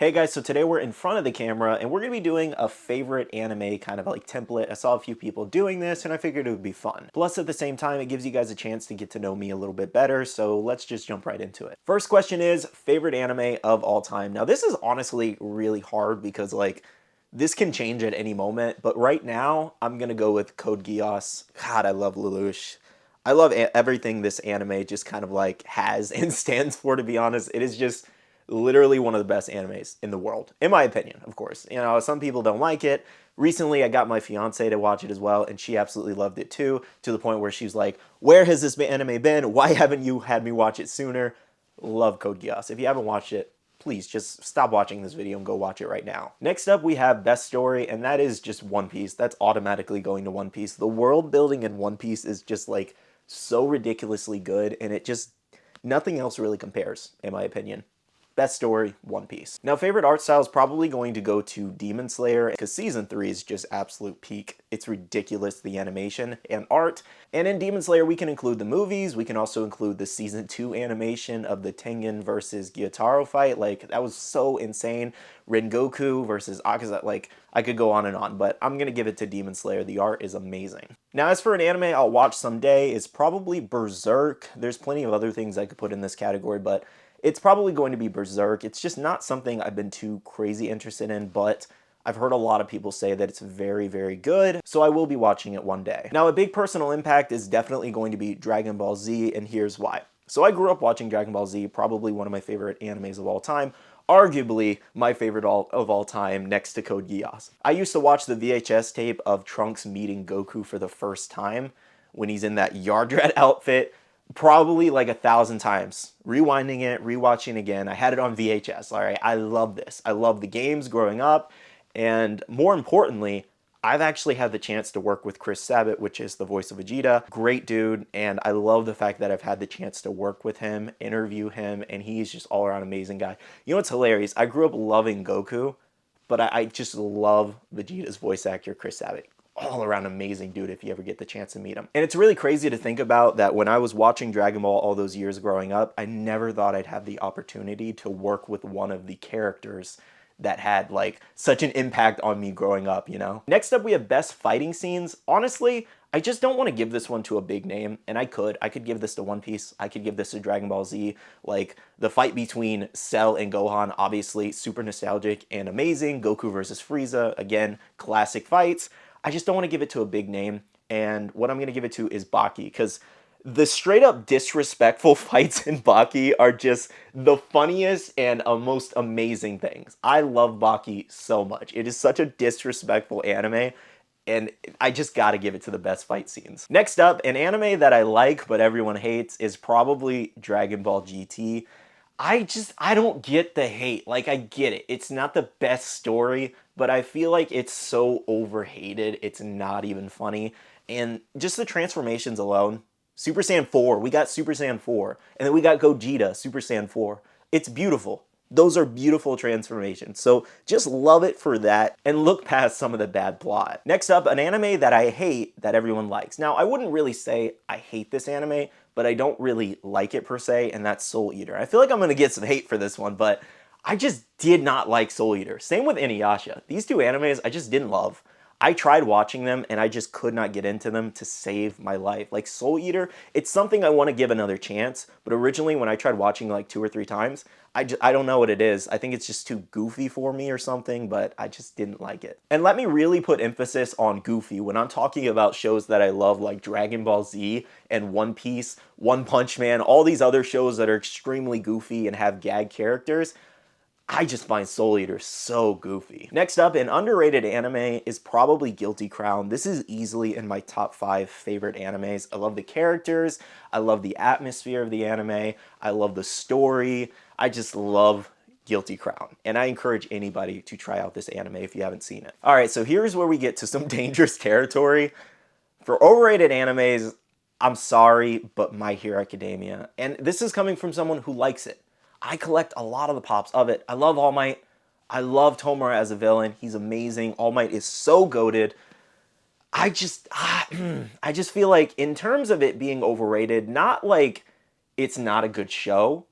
Hey guys, so today we're in front of the camera and we're going to be doing a favorite anime kind of like template. I saw a few people doing this and I figured it would be fun. Plus at the same time, it gives you guys a chance to get to know me a little bit better, so let's just jump right into it. First question is favorite anime of all time. Now this is honestly really hard because this can change at any moment, but right now I'm going to go with Code Geass. God, I love Lelouch. I love everything this anime just kind of like has and stands for, to be honest. It is just literally one of the best animes in the world, in my opinion, of course. You know, some people don't like it. Recently, I got my fiance to watch it as well, and she absolutely loved it too, to the point where she's like, where has this anime been? Why haven't you had me watch it sooner? Love Code Geass. If you haven't watched it, please just stop watching this video and go watch it right now. Next up, we have Best Story, and that is just One Piece. That's automatically going to One Piece. The world building in One Piece is just like so ridiculously good, and it just, nothing else really compares, in my opinion. Best story, One Piece. Now, favorite art style is probably going to go to Demon Slayer because season 3 is just absolute peak. It's ridiculous, the animation and art. And in Demon Slayer, we can include the movies. We can also include the season 2 animation of the Tengen versus Gyutaro fight. Like, that was so insane. Rengoku versus Akaza. Like, I could go on and on, but I'm going to give it to Demon Slayer. The art is amazing. Now, as for an anime I'll watch someday, is probably Berserk. There's plenty of other things I could put in this category, but it's probably going to be Berserk. It's just not something I've been too crazy interested in, but I've heard a lot of people say that it's very, very good, so I will be watching it one day. Now, a big personal impact is definitely going to be Dragon Ball Z, and here's why. So I grew up watching Dragon Ball Z, probably one of my favorite animes of all time, arguably my favorite of all time next to Code Geass. I used to watch the VHS tape of Trunks meeting Goku for the first time when he's in that Yardrat outfit, probably like 1,000 times. Rewinding it, rewatching again. I had it on VHS, all right? I love this. I love the games growing up, and more importantly, I've actually had the chance to work with Chris Sabat, which is the voice of Vegeta. Great dude, and I love the fact that I've had the chance to work with him, interview him, and he's just all around amazing guy. You know what's hilarious? I grew up loving Goku, but I just love Vegeta's voice actor, Chris Sabat. All around amazing dude if you ever get the chance to meet him. And it's really crazy to think about that when I was watching Dragon Ball all those years growing up, I never thought I'd have the opportunity to work with one of the characters that had like such an impact on me growing up, you know? Next up, we have best fighting scenes. Honestly, I just don't want to give this one to a big name, and I could give this to One Piece, I could give this to Dragon Ball Z. Like, the fight between Cell and Gohan, obviously super nostalgic and amazing. Goku versus Frieza, again, classic fights. I just don't want to give it to a big name, and what I'm going to give it to is Baki, because the straight up disrespectful fights in Baki are just the funniest and most amazing things. I love Baki so much. It is such a disrespectful anime, and I just gotta give it to the best fight scenes. Next up, an anime that I like but everyone hates is probably Dragon Ball GT. I don't get the hate. Like, I get it. It's not the best story, but I feel like it's so overhated, it's not even funny. And just the transformations alone, Super Saiyan 4, we got Super Saiyan 4, and then we got Gogeta, Super Saiyan 4. It's beautiful. Those are beautiful transformations. So just love it for that and look past some of the bad plot. Next up, an anime that I hate that everyone likes. Now, I wouldn't really say I hate this anime, but I don't really like it per se, and that's Soul Eater. I feel like I'm gonna get some hate for this one, but I just did not like Soul Eater. Same with Inuyasha. These two animes I just didn't love. I tried watching them and I just could not get into them to save my life. Like Soul Eater, it's something I want to give another chance, but originally when I tried watching like 2 or 3 times, I don't know what it is. I think it's just too goofy for me or something, but I just didn't like it. And let me really put emphasis on goofy when I'm talking about shows that I love like Dragon Ball Z and One Piece, One Punch Man, all these other shows that are extremely goofy and have gag characters. I just find Soul Eater so goofy. Next up, an underrated anime is probably Guilty Crown. This is easily in my top 5 favorite animes. I love the characters, I love the atmosphere of the anime, I love the story, I just love Guilty Crown. And I encourage anybody to try out this anime if you haven't seen it. All right, so here's where we get to some dangerous territory. For overrated animes, I'm sorry, but My Hero Academia. And this is coming from someone who likes it. I collect a lot of the pops of it. I love All Might. I love Tomura as a villain. He's amazing. All Might is so goated. I just feel like in terms of it being overrated, not like it's not a good show,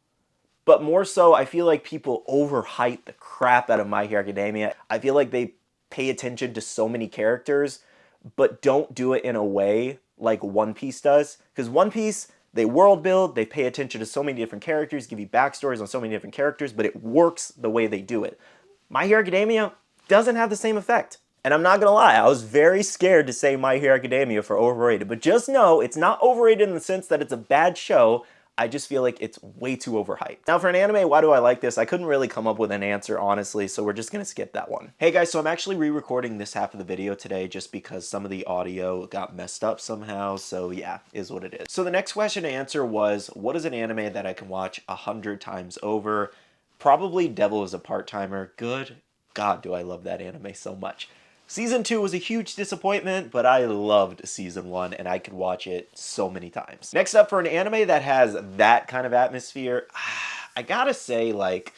But more so, I feel like people overhype the crap out of My Hero Academia. I feel like they pay attention to so many characters, but don't do it in a way like One Piece does. Because One Piece, they world build, they pay attention to so many different characters, give you backstories on so many different characters, but it works the way they do it. My Hero Academia doesn't have the same effect. And I'm not gonna lie, I was very scared to say My Hero Academia for overrated, but just know it's not overrated in the sense that it's a bad show. I just feel like it's way too overhyped. Now for an anime, why do I like this? I couldn't really come up with an answer, honestly, so we're just gonna skip that one. Hey guys, so I'm actually re-recording this half of the video today just because some of the audio got messed up somehow, so yeah, is what it is. So the next question to answer was, what is an anime that I can watch 100 times over? Probably Devil is a Part-Timer. Good God, do I love that anime so much. Season 2 was a huge disappointment, but I loved Season 1, and I could watch it so many times. Next up, for an anime that has that kind of atmosphere, I gotta say, like,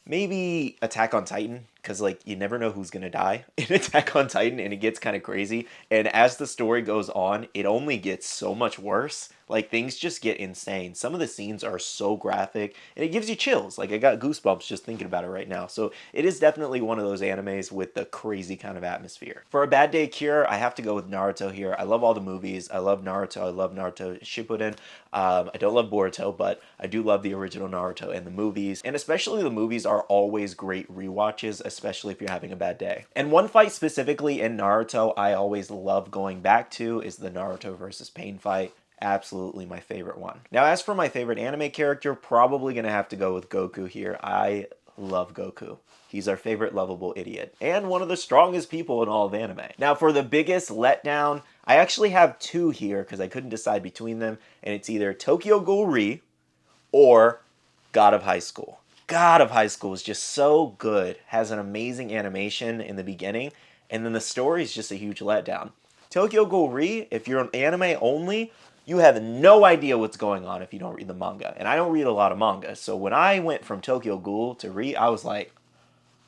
maybe Attack on Titan, because, like, you never know who's gonna die in Attack on Titan, and it gets kind of crazy. And as the story goes on, it only gets so much worse. Like, things just get insane. Some of the scenes are so graphic, and it gives you chills. Like, I got goosebumps just thinking about it right now. So it is definitely one of those animes with the crazy kind of atmosphere. For a bad day cure, I have to go with Naruto here. I love all the movies. I love Naruto. I love Naruto Shippuden. I don't love Boruto, but I do love the original Naruto and the movies. And especially the movies are always great rewatches, especially if you're having a bad day. And one fight specifically in Naruto I always love going back to is the Naruto versus Pain fight. Absolutely my favorite one. Now, as for my favorite anime character, probably gonna have to go with Goku here. I love Goku. He's our favorite lovable idiot and one of the strongest people in all of anime. Now, for the biggest letdown, I actually have two here because I couldn't decide between them, and it's either Tokyo Ghoul Re or God of High School. God of High School is just so good, has an amazing animation in the beginning, and then the story is just a huge letdown. Tokyo Ghoul Re, if you're an anime only, you have no idea what's going on if you don't read the manga. And I don't read a lot of manga, so when I went from Tokyo Ghoul to Re, I was like,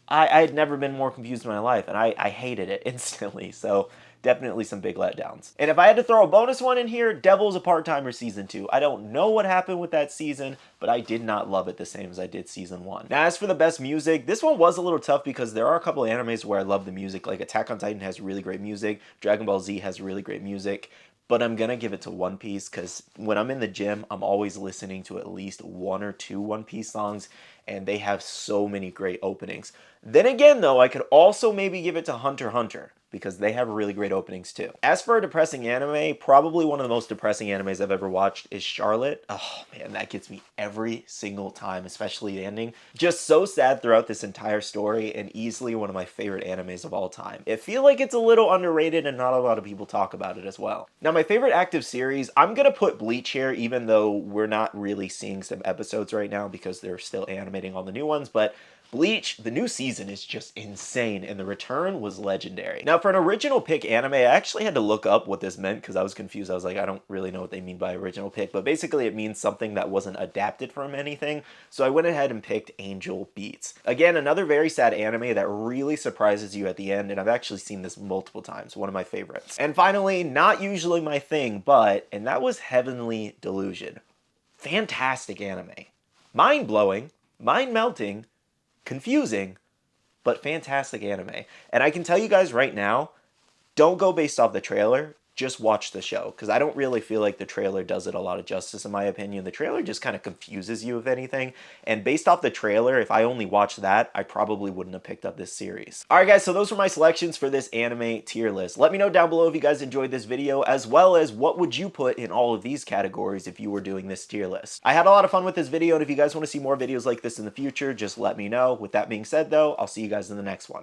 I had never been more confused in my life, and I hated it instantly, so definitely some big letdowns. And if I had to throw a bonus one in here, Devil's a Part-Timer Season 2. I don't know what happened with that season, but I did not love it the same as I did Season 1. Now, as for the best music, this one was a little tough because there are a couple of animes where I love the music, like Attack on Titan has really great music, Dragon Ball Z has really great music, but I'm gonna give it to One Piece because when I'm in the gym, I'm always listening to at least one or two One Piece songs, and they have so many great openings. Then again, though, I could also maybe give it to Hunter x Hunter because they have really great openings too. As for a depressing anime, probably one of the most depressing animes I've ever watched is Charlotte. Oh man, that gets me every single time, especially the ending. Just so sad throughout this entire story and easily one of my favorite animes of all time. I feel like it's a little underrated and not a lot of people talk about it as well. Now, my favorite active series, I'm gonna put Bleach here even though we're not really seeing some episodes right now because they're still animating all the new ones, but Bleach, the new season is just insane, and the return was legendary. Now, for an original pick anime, I actually had to look up what this meant because I was confused. I was like, I don't really know what they mean by original pick, but basically it means something that wasn't adapted from anything, so I went ahead and picked Angel Beats. Again, another very sad anime that really surprises you at the end, and I've actually seen this multiple times, one of my favorites. And finally, not usually my thing, and that was Heavenly Delusion. Fantastic anime. Mind-blowing, mind-melting, confusing, but fantastic anime. And I can tell you guys right now, don't go based off the trailer, just watch the show, because I don't really feel like the trailer does it a lot of justice in my opinion. The trailer just kind of confuses you, if anything, and based off the trailer, if I only watched that, I probably wouldn't have picked up this series. Alright guys, so those were my selections for this anime tier list. Let me know down below if you guys enjoyed this video, as well as what would you put in all of these categories if you were doing this tier list. I had a lot of fun with this video, and if you guys want to see more videos like this in the future, just let me know. With that being said though, I'll see you guys in the next one.